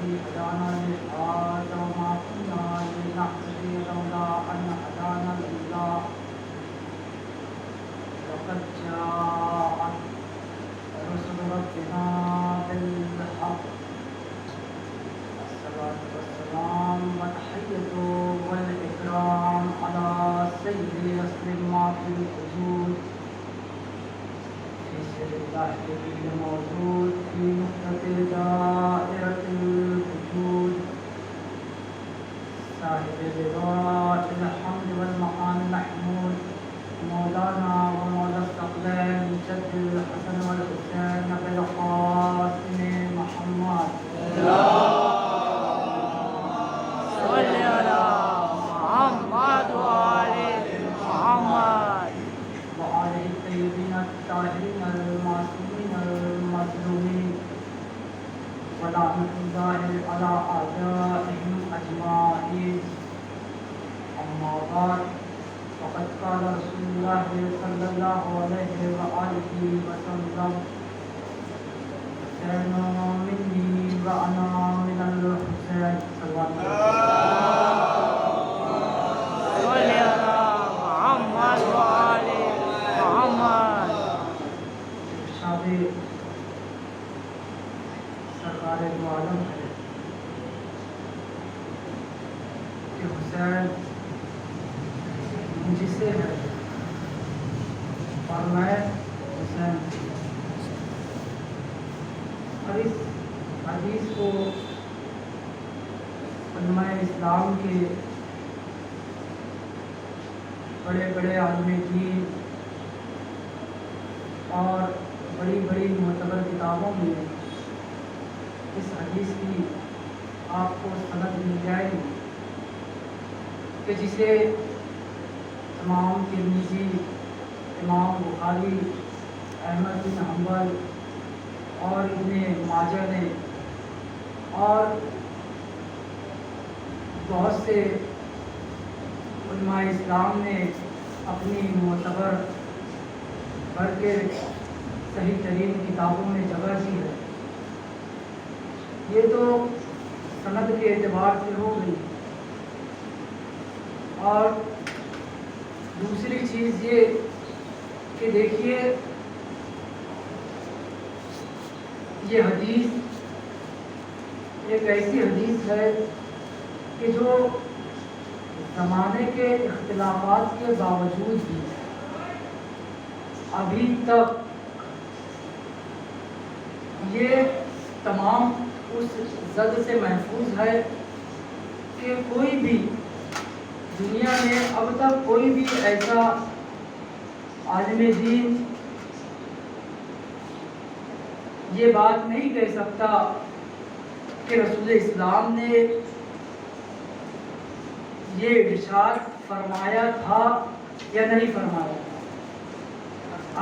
الذي هدانا لهذا وما كنا لنهتدي لولا أن هدانا الله لقد جاءت رسل ربنا بالحق الصلاة والسلام والتحية والإكرام على سيد رسل ما في الوجود في سر الله الموجود في نقطة دائرة الوجود صاحب لواء الحمد والمقام المحمود مولانا ومولا الثقلين جد الحسن والحسين بالقاسم محمد صل على محمد وآل محمد وآل الطيبين الطاهرين المعصومين المظلومين ولعنة الله على أعدائهم أجمعين أما بعد فقد قال رسول الله صلى الله عليه وآله وسلم حسين مني وأنا من الحسين صلى الله عليه وسلم صل على محمد وآل محمد ارشاد سرکار دو عالم ہے کہ حسین مجھ سے ہے اور میں حسین اور اس حدیث کو علماء اسلام کے بڑے بڑے عالم دین اور بڑی بڑی معتبر کتابوں میں اس حدیث کی آپ کو سند مل جائے گی کہ جسے امام ترمذی، امام بخاری، احمد بن حنبل اور ابن ماجہ نے اور بہت سے علماء اسلام نے اپنی معتبر بھر کے صحیح ترین کتابوں میں جگہ دی ہے. یہ تو سند کے اعتبار سے ہو گئی. اور دوسری چیز یہ کہ دیکھیے یہ حدیث ایک ایسی حدیث ہے کہ جو زمانے کے اختلافات کے باوجود بھی ابھی تک یہ تمام اس زد سے محفوظ ہے کہ کوئی بھی دنیا میں اب تک کوئی بھی ایسا عالم دین یہ بات نہیں کہہ سکتا کہ رسول اسلام نے یہ ارشاد فرمایا تھا یا نہیں فرمایا تھا.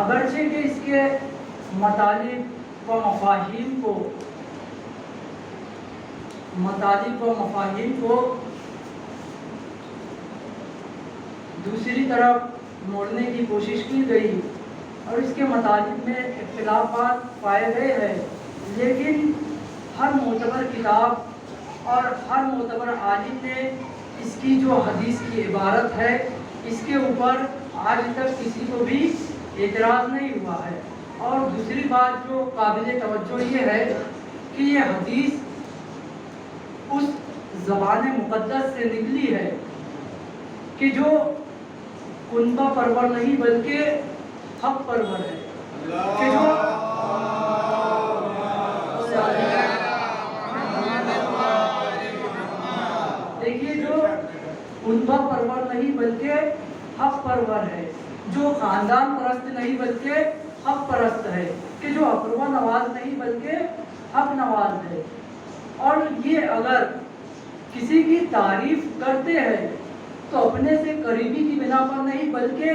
اگرچہ کہ اس کے مطالب و مفاہیم کو دوسری طرف موڑنے کی کوشش کی گئی اور اس کے مطالب میں اختلافات پائے گئے ہیں، لیکن ہر معتبر کتاب اور ہر معتبر عالم نے اس کی جو حدیث کی عبارت ہے اس کے اوپر آج تک کسی کو بھی اعتراض نہیں ہوا ہے. اور دوسری بات جو قابل توجہ یہ ہے کہ یہ حدیث اس زبان مقدس سے نکلی ہے کہ جو کنبہ پرور نہیں بلکہ حق پرور ہے، کہ جو دیکھیے جو کنبہ پرور نہیں بلکہ حق پرور ہے، جو خاندان پرست نہیں بلکہ حق پرست ہے، کہ جو اپروا نواز نہیں بلکہ حق نواز ہے. اور یہ اگر کسی کی تعریف کرتے ہیں تو اپنے سے قریبی کی بنا پر نہیں بلکہ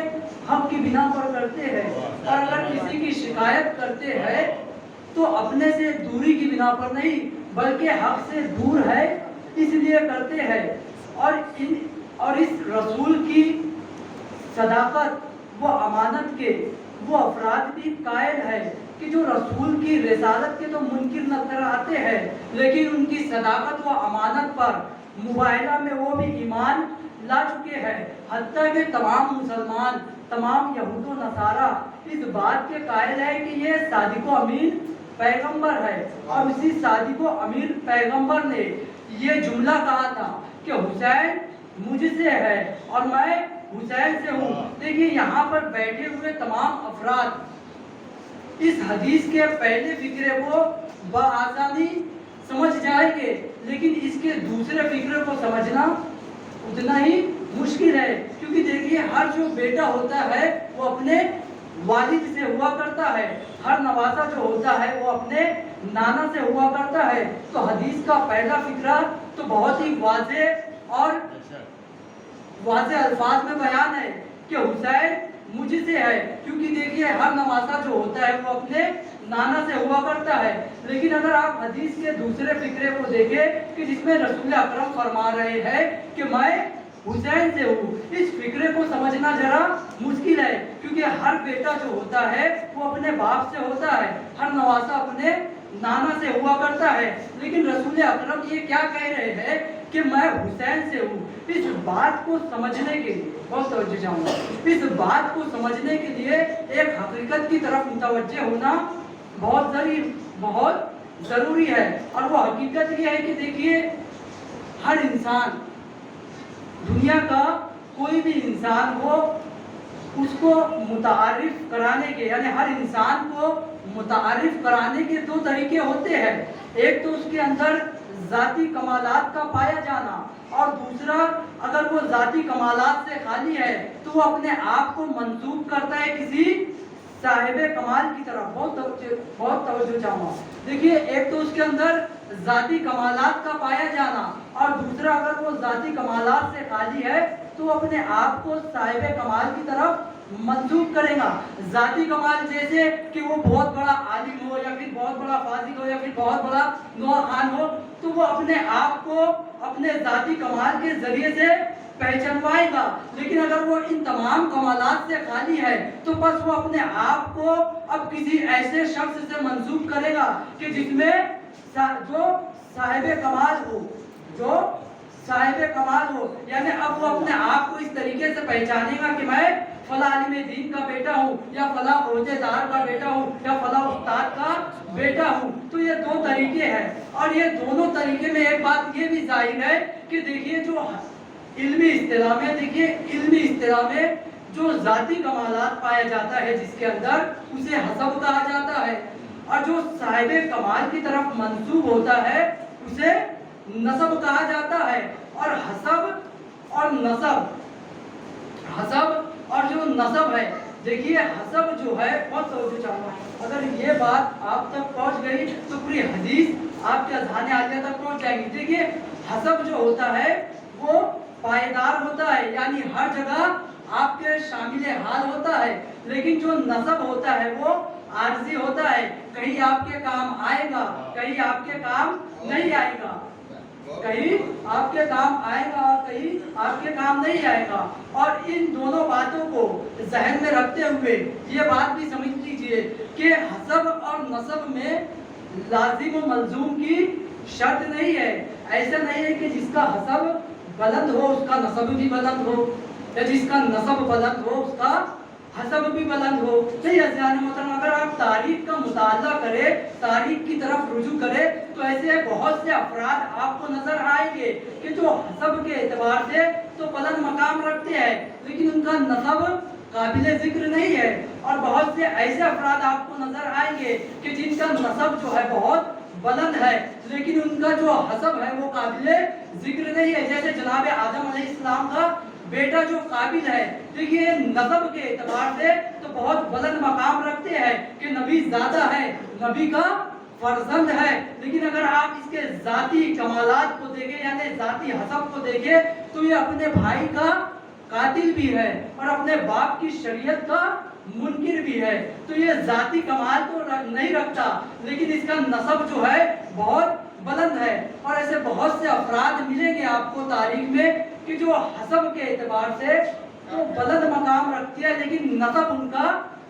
حق کی بنا پر کرتے ہیں، اور اگر کسی کی شکایت کرتے ہیں تو اپنے سے دوری کی بنا پر نہیں بلکہ حق سے دور ہے اس لیے کرتے ہیں. اور اس رسول کی صداقت و امانت کے وہ افراد بھی قائل ہے کہ جو رسول کی رسالت کے تو منکر نظر آتے ہیں، لیکن ان کی صداقت و امانت پر مباہلہ میں وہ بھی ایمان لا چکے ہیں، حتیٰ کہ تمام مسلمان، تمام یہود و نصارہ اس بات کے قائل ہے کہ یہ صادق و امین پیغمبر ہے۔ اور اسی صادق و امین پیغمبر نے یہ جملہ کہا تھا کہ حسین مجھ سے ہے اور میں حسین سے ہوں۔ دیکھیے یہاں پر بیٹھے ہوئے تمام افراد اس حدیث کے پہلے فقرے کو بآسانی سمجھ جائیں گے، لیکن اس کے دوسرے فقرے کو سمجھنا اتنا ہی مشکل ہے، کیونکہ دیکھیے ہر جو بیٹا ہوتا ہے وہ اپنے والد سے ہوا کرتا ہے، ہر نواسا جو ہوتا ہے وہ اپنے نانا سے ہوا کرتا ہے۔ تو حدیث کا پہلا فقرہ تو بہت ہی واضح اور واضح الفاظ میں بیان ہے کہ حسین مجھ سے ہے، کیونکہ دیکھیے ہر نواسا جو ہوتا ہے وہ اپنے نانا سے ہوا کرتا ہے۔ لیکن اگر آپ حدیث کے دوسرے فقرے کو دیکھیں کہ جس میں رسول اکرم فرما رہے ہیں کہ میں حسین سے ہوں، اس فقرے کو سمجھنا ذرا مشکل ہے، کیونکہ ہر بیٹا جو ہوتا ہے وہ اپنے باپ سے ہوتا ہے، ہر نواسا اپنے نانا سے ہوا کرتا ہے، لیکن رسول اکرم یہ کیا کہہ رہے ہیں کہ میں حسین سے ہوں۔ اس بات کو سمجھنے کے لیے بہت توجہ چاہوں گا، اس بات کو سمجھنے کے لیے ایک حقیقت کی طرف متوجہ ہونا بہت ضروری ہے، اور وہ حقیقت یہ ہے کہ دیکھیے ہر انسان، دنیا کا کوئی بھی انسان ہو، اس کو متعارف کرانے کے، یعنی ہر انسان کو متعارف کرانے کے دو طریقے ہوتے ہیں۔ ایک تو اس کے اندر ذاتی کمالات کا پایا جانا، اور دوسرا اگر وہ ذاتی کمالات سے خالی ہے تو وہ اپنے آپ کو منسوب کرتا ہے کسی صاحب کمال کی طرف۔ بہت توجہ چاہوں گا، دیکھیے ایک تو اس کے اندر ذاتی کمالات کا پایا جانا، اور دوسرا اگر وہ ذاتی کمالات سے خالی ہے تو وہ اپنے آپ کو صاحب کمال کی طرف منسوب کرے گا۔ ذاتی کمال جیسے کہ وہ بہت بڑا عالم ہو، یا پھر بہت بڑا فاضل ہو، یا پھر بہت بڑا نوح خان ہو، تو وہ اپنے آپ کو اپنے ذاتی کمال کے ذریعے سے پہچانوائے گا۔ لیکن اگر وہ ان تمام کمالات سے خالی ہے تو بس وہ اپنے آپ کو اب کسی ایسے شخص سے منسوب کرے گا کہ جس میں جو صاحب کمال ہو، یعنی اب وہ اپنے آپ کو اس طریقے سے پہچانے گا کہ میں فلاں عالم دین کا بیٹا ہوں، یا فلاں عہدے دار کا بیٹا ہوں، یا فلاں استاد کا بیٹا ہوں۔ تو یہ دو طریقے ہیں، اور یہ دونوں طریقے میں ایک بات یہ بھی ظاہر ہے کہ دیکھیے جو علمی اصطلاح میں جو ذاتی کمالات پایا جاتا ہے جس کے اندر، اسے حسب کہا جاتا ہے، اور جو صاحب کمال کی طرف منسوب ہوتا ہے اسے نسب کہا جاتا ہے۔ اور حسب اور جو نسب ہے، دیکھیے حسب جو ہے، بہت توجہ چاہوں گا، اگر یہ بات آپ تک پہنچ گئی تو پوری حدیث آپ کے اذہان عالیہ تک پہنچ جائے گی۔ دیکھیے حسب جو ہوتا ہے وہ پائیدار ہوتا ہے، یعنی ہر جگہ آپ کے شامل حال ہوتا ہے، لیکن جو نسب ہوتا ہے وہ عارضی ہوتا ہے، کہیں آپ کے کام آئے گا، کہیں آپ کے کام نہیں آئے گا، کہیں آپ کے کام آئے گا اور کہیں آپ کے کام نہیں آئے گا۔ اور ان دونوں باتوں کو ذہن میں رکھتے ہوئے یہ بات بھی سمجھ لیجئے کہ حسب اور نسب میں لازم و ملزوم کی شرط نہیں ہے۔ ایسا نہیں ہے کہ جس کا حسب بلند ہو اس کا نسب بھی بلند ہو، یا جس کا نسب بلند ہو اس کا حسب بھی بلند ہو۔ نہیں عزیزان محترم، اگر آپ تاریخ کا مطالعہ کریں، تاریخ کی طرف رجوع کریں، تو ایسے بہت سے افراد آپ کو نظر آئیں گے کہ جو حسب کے اعتبار سے تو بلند مقام رکھتے ہیں، لیکن ان کا نسب قابل ذکر نہیں ہے۔ اور بہت سے ایسے افراد آپ کو نظر آئیں گے کہ جن کا نسب جو ہے بہت بلند ہے، لیکن ان کا جو حسب ہے وہ قابل ذکر نہیں ہے، جیسے جناب آدم علیہ السلام کا بیٹا جو قابل ہے، دیکھیے نسب کے اعتبار سے تو بہت بلند مقام رکھتے ہیں کہ نبی زادہ ہے، نبی کا فرزند ہے، لیکن اگر آپ اس کے ذاتی کمالات کو دیکھیں، یعنی ذاتی حسب کو دیکھیں، تو یہ اپنے بھائی کا قاتل بھی ہے اور اپنے باپ کی شریعت کا منکر بھی ہے۔ تو یہ ذاتی کمال تو نہیں رکھتا، لیکن اس کا نسب جو ہے بہت بلند ہے۔ اور ایسے بہت سے افراد ملیں گے آپ کو تاریخ میں کہ جو حسب کے اعتبار سے تو بلند مقام رکھتی ہے، لیکن نسب ان کا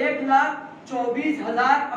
1,24,000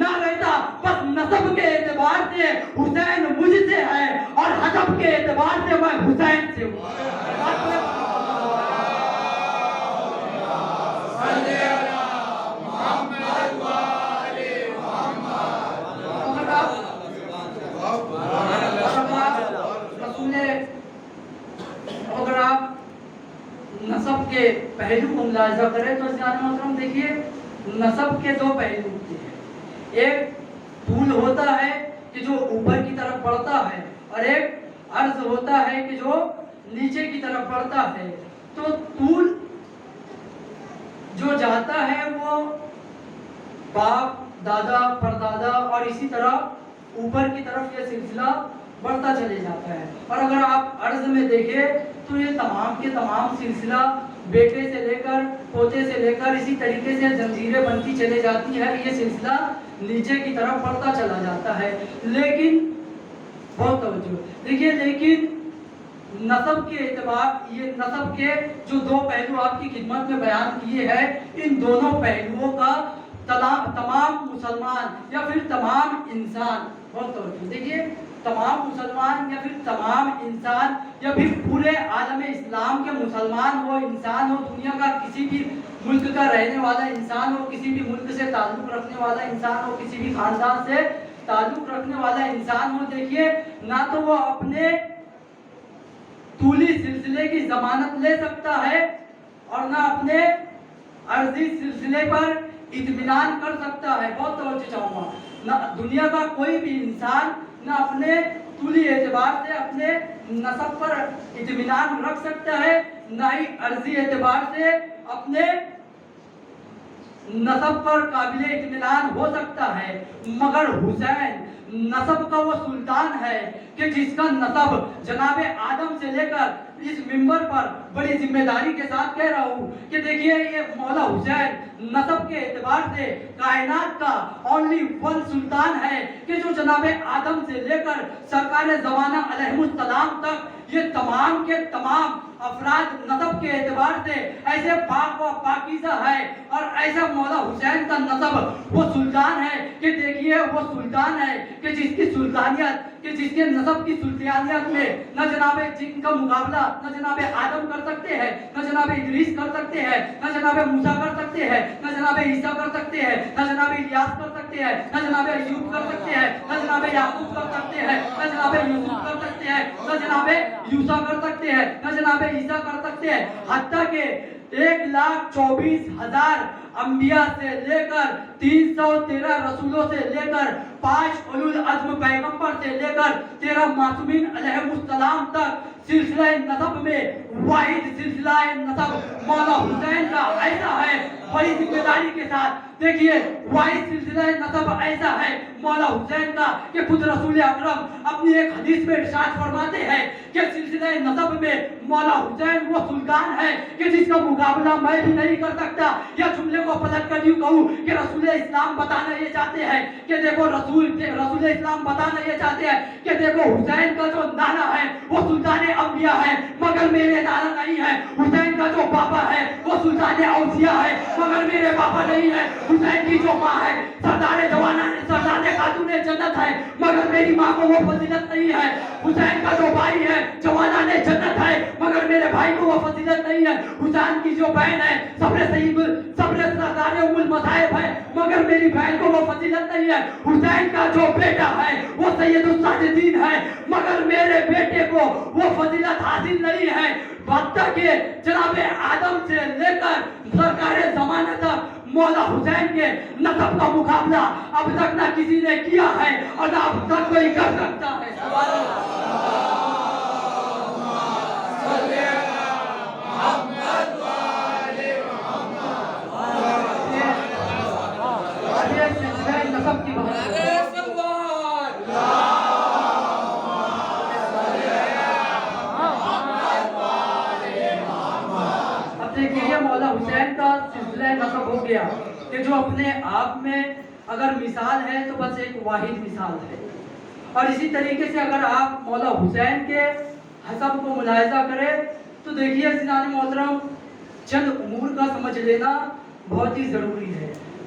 نہ رہتا، بس نسب کے اعتبار سے حسین مجھ سے ہے اور حسب کے اعتبار سے میں حسین سے ہوں۔ اگر آپ نسب کے پہلو کو ملاحظہ کریں تو جناب محترم دیکھیے نسب کے دو پہلو ہوتے ہیں، ایک طول ہوتا ہے کہ جو اوپر کی طرف بڑھتا ہے اور ایک عرض ہوتا ہے کہ جو نیچے کی طرف بڑھتا ہے۔ تو طول جو جاتا ہے وہ باپ دادا پردادا اور اسی طرح اوپر کی طرف یہ سلسلہ بڑھتا چلے جاتا ہے، اور اگر آپ عرض میں دیکھیں تو یہ تمام کے تمام سلسلہ بیٹے سے لے کر پوتے سے لے کر اسی طریقے سے زنجیریں بنتی چلے جاتی ہے، یہ سلسلہ نیچے کی طرف بڑھتا چلا جاتا ہے۔ لیکن بہت توجہ دیکھیے، لیکن نسب کے اعتبار یہ نسب کے جو دو پہلو آپ کی خدمت میں بیان کیے ہیں، ان دونوں پہلوؤں کا تمام مسلمان یا پھر تمام انسان، بہت توجہ دیکھیے، تمام مسلمان یا پھر تمام انسان یا پھر پورے عالم اسلام کے مسلمان ہو، انسان ہو، دنیا کا کسی بھی ملک کا رہنے والا انسان ہو، کسی بھی ملک سے تعلق رکھنے والا انسان ہو، کسی بھی خاندان سے تعلق رکھنے والا انسان ہو، دیکھیے نہ تو وہ اپنے طولی سلسلے کی ضمانت لے سکتا ہے اور نہ اپنے عرضی سلسلے پر اطمینان کر سکتا ہے۔ بہت توجہ چاہوں گا، نہ دنیا کا کوئی بھی انسان نہ اپنے طولی اعتبار سے اپنے نسب پر اطمینان رکھ سکتا ہے، نہ ہی عرضی اعتبار سے اپنے نسب پر قابل اطمینان ہو سکتا ہے، مگر حسین نسب کا وہ سلطان ہے کہ جس کا نسب جناب آدم سے لے کر اس منبر پر بڑی ذمہ داری کے ساتھ کہہ رہا ہوں کہ دیکھیے یہ مولا حسین نسب کے اعتبار سے کائنات کا اونلی ون سلطان ہے کہ جو جناب آدم سے لے کر سرکار زمانہ علیہ السلام تک یہ تمام کے تمام افراد نسب کے اعتبار سے ایسے پاک و پاکیزہ ہے، اور ایسا مولا حسین کا نسب وہ سلطان ہے کہ دیکھیے وہ سلطان ہے کہ جس کی سلطانیت کہ جس کے نسب کی سلطانیت میں نہ جناب جن کا مقابلہ نہ جناب آدم کر سکتے ہیں، نہ جناب ادریس کر سکتے ہیں، نہ جناب موسیٰ کر سکتے ہیں، نہ جناب عیسیٰ کر سکتے ہیں، نہ جناب الیاس کر سکتے ہیں، نہ جناب ایوب کر سکتے ہیں، نہ جناب یعقوب کر سکتے ہیں، نہ جناب یوسف کر سکتے ہیں، نہ جناب یوسف کر سکتے ہیں، نہ جناب عیسیٰ کر سکتے ہیں، حتیٰ کہ 1,24,000 انبیاء سے لے کر 313 رسولوں سے لے کر 5 اولو العزم پیغمبر سے لے کر 13 معصومین علیہ السلام تک سلسلہ نسب میں واحد سلسلہ نسب مولا حسین کا ایسا ہے، بڑی ذمہ داری کے ساتھ دیکھیے واحد سلسلہ نسب ایسا ہے مولا حسین کا کہ خود رسول اکرم اپنی ایک حدیث میں ارشاد فرماتے ہیں کہ سلسلہ نسب میں مولا حسین وہ سلطان ہے کہ جس کا مقابلہ میں بھی نہیں کر سکتا۔ یا جملے کو پلٹ کر یوں کہوں کہ رسول اسلام بتانا یہ چاہتے ہیں کہ دیکھو رسول اسلام بتانا یہ چاہتے ہیں کہ دیکھو حسین کا جو نانا ہے وہ سلطان انبیاء ہے، مگر میرے نانا نہیں ہے۔ حسین کا جو پاپا ہے وہ سلطان اولیاء ہے، مگر میرے پاپا نہیں ہے۔ حسین کی جو ماں ہے سردار خاتون جنت ہے، مگر میری ماں کو وہ فضیلت نہیں ہے۔ حسین کا جو بھائی ہے جوانان جنت ہے، مگر میرے بھائی کو وہ فضیلت نہیں ہے۔ حسین کی جو بہن ہے صبر سردار ام المصائب ہے، مگر میری بہن کو وہ فضیلت نہیں ہے۔ حسین کا جو بیٹا ہے وہ سید الساجدین ہے، مگر میرے بیٹے کو وہ فضیلت حاصل نہیں ہے۔ حتیٰ کہ جناب آدم سے لے کر سرکار زمانہ تک مولا حسین کے نسب کا مقابلہ اب تک نہ کسی نے کیا ہے اور نہ اب تک کوئی کر سکتا ہے۔ سبحان اللہ۔ نسب کی بات مولا حسین کا سلسلہ نسب ہو گیا کہ جو اپنے آپ میں اگر مثال ہے تو بس ایک واحد مثال ہے، اور اسی طریقے سے اگر آپ مولا حسین کے حسب کو ملاحظہ کریں تو دیکھیے جناب محترم چند امور کا سمجھ لینا بہت ہی ضروری ہے۔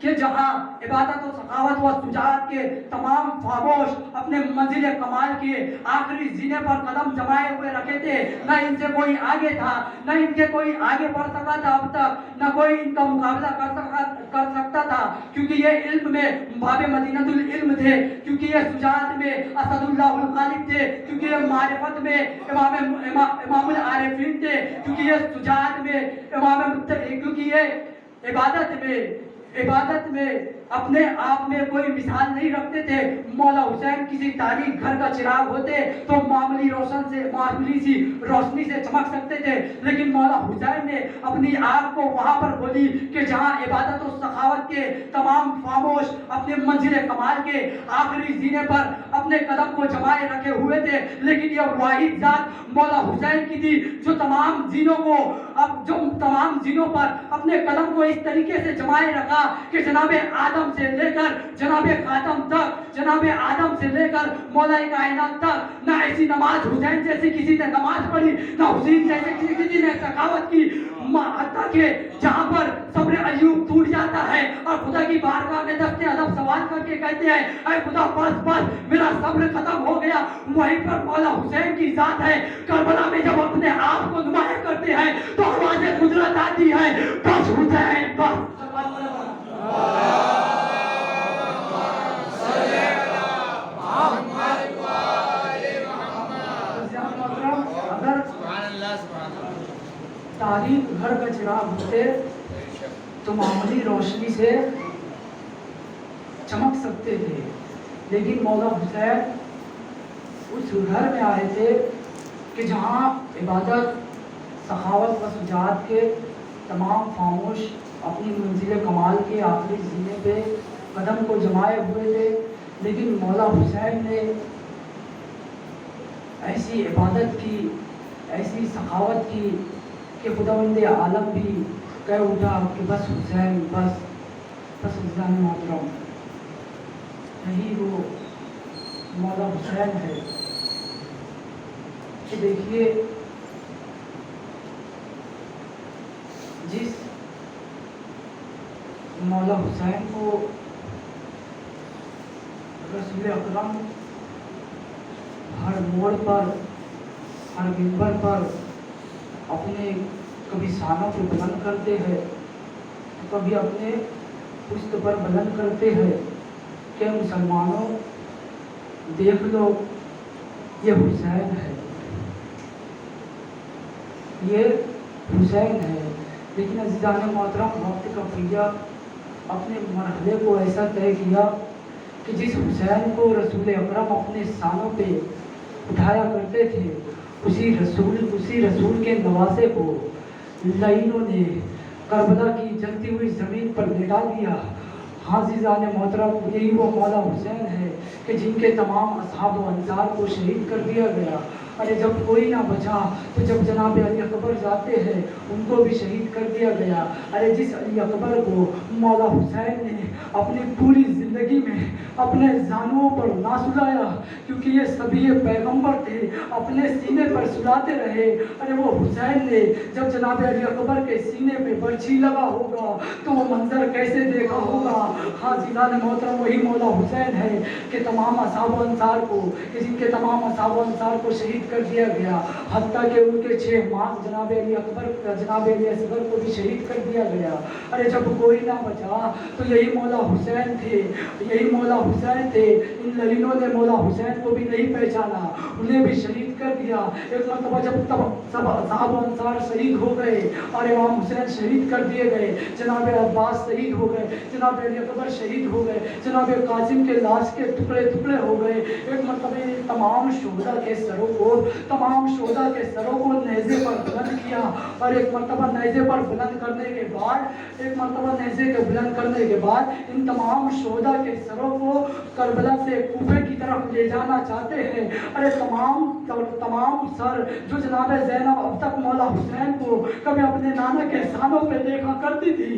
کہ جہاں عبادت و سخاوت و شجاعت کے تمام خاموش اپنے منزل کمال کے آخری زینے پر قدم جمائے ہوئے رکھے تھے، نہ ان سے کوئی آگے تھا، نہ ان کے کوئی آگے بڑھ سکا تھا اب تک، نہ کوئی ان کا مقابلہ کر سکتا تھا، کیونکہ یہ علم میں باب مدینہ العلم تھے، کیونکہ یہ شجاعت میں اسد اللہ الغالب تھے، کیونکہ یہ معرفت میں امام العارفین تھے، کیونکہ یہ شجاعت میں کیونکہ یہ عبادت میں اپنے آپ میں کوئی مثال نہیں رکھتے تھے۔ مولا حسین کسی تاریخ گھر کا چراغ ہوتے تو معمولی سی روشنی سے چمک سکتے تھے، لیکن مولا حسین نے اپنی آنکھ کو وہاں پر کھولی کہ جہاں عبادت و سخاوت کے تمام خاموش اپنے منزل کمال کے آخری زینے پر اپنے قدم کو جمائے رکھے ہوئے تھے، لیکن یہ واحد ذات مولا حسین کی تھی جو تمام زینوں پر اپنے قدم کو اس طریقے سے جمائے رکھا کہ جناب آدم سے لے کر جناب خاتم تک، جناب آدم سے لے کر مولا کائنات تک، نہ ایسی نماز حسین جیسی کسی نے نماز پڑھی، نہ حسین جیسے کسی نے سخاوت کی، حتیٰ کہ جہاں پر صبر ایوب ٹوٹ جاتا ہے اور خدا کی بارگاہ میں دست ادب سوال کر کے کہتے ہیں اے خدا بس میرا صبر ختم ہو گیا، وہیں پر مولا حسین کی ذات ہے۔ کربلا میں جب اپنے آپ کو نمایاں کرتے ہیں تو آواز قدرت آتی ہے، بس حسین بس۔ تاریخ گھر کا چراغ ہوتے تو معمولی روشنی سے چمک سکتے تھے، لیکن مولا حسین اس گھر میں آئے تھے کہ جہاں عبادت، سخاوت و شجاعت کے تمام خاموش اپنی منزل کمال کے آخری زینے پہ قدم کو جمائے ہوئے تھے، لیکن مولا حسین نے ایسی عبادت کی، ایسی سخاوت کی کہ خداوند عالم بھی کہہ اٹھا کہ بس حسین بس حسین محترم، یہی وہ مولا حسین ہے کہ دیکھیے جس مولا حسین کو رسول اکرم ہر موڑ پر، ہر منبر پر اپنے کبھی سانوں کو بلند کرتے ہیں، کبھی اپنے پشت پر بلند کرتے ہیں کہ مسلمانوں دیکھ لو یہ حسین ہے، یہ حسین ہے۔ لیکن عزیزان محترم، وقت کا پہیہ اپنے مرحلے کو ایسا طے کیا کہ جس حسین کو رسول اکرم اپنے سانوں پہ اٹھایا کرتے تھے، اسی رسول کے نواسے کو لعینوں نے کربلا کی جلتی ہوئی زمین پر لٹا دیا۔ عزیزان محترم، یہی وہ مولا حسین ہے کہ جن کے تمام اصحاب و انصار کو شہید کر دیا گیا۔ ارے جب کوئی نہ بچا تو جب جناب علی اکبر جاتے ہیں ان کو بھی شہید کر دیا گیا۔ ارے جس علی اکبر کو مولا حسین نے اپنی پوری زندگی میں اپنے زانوں پر نہ سلایا، کیونکہ یہ سبھی پیغمبر تھے، اپنے سینے پر سلاتے رہے۔ ارے وہ حسین نے جب جناب علی اکبر کے سینے پہ برچھی لگا ہوگا تو وہ منظر کیسے دیکھا ہوگا۔ ہاں زیدان محترم، وہی مولا حسین ہے کہ تمام اصحاب و انصار کو، کہ جن کے تمام اصحاب و انصار کو شہید کر دیا گیا، حتیٰ کہ ان کے 6 ماں جناب علی اصغر کو بھی شہید کر دیا گیا۔ ارے جب کوئی نہ بچا تو یہی مولا حسین تھے، یہی مولا حسین تھے۔ ان لعینوں نے مولا حسین کو بھی نہیں پہچانا، انہیں بھی شہید کر دیا۔ ایک مرتبہ جب سب اصحاب و انصار شہید ہو گئے اور امام حسین شہید کر دیے گئے، جناب عباس شہید ہو گئے، جناب علی اکبر شہید ہو گئے، جناب قاسم کے لاش کے ٹکڑے ٹکڑے ہو گئے۔ ایک مرتبہ تمام شہداء کے سروں کو نیزے پر بلند کیا، اور ایک مرتبہ نیزے پر بلند کرنے کے بعد ان تمام شہداء کے سروں کو کربلا سے کوفے کی طرف لے جانا چاہتے ہیں۔ ارے تمام سر جو جناب زینب اب تک مولا حسین کو کبھی اپنے نانا کے سانوں پہ دیکھا کرتی تھی،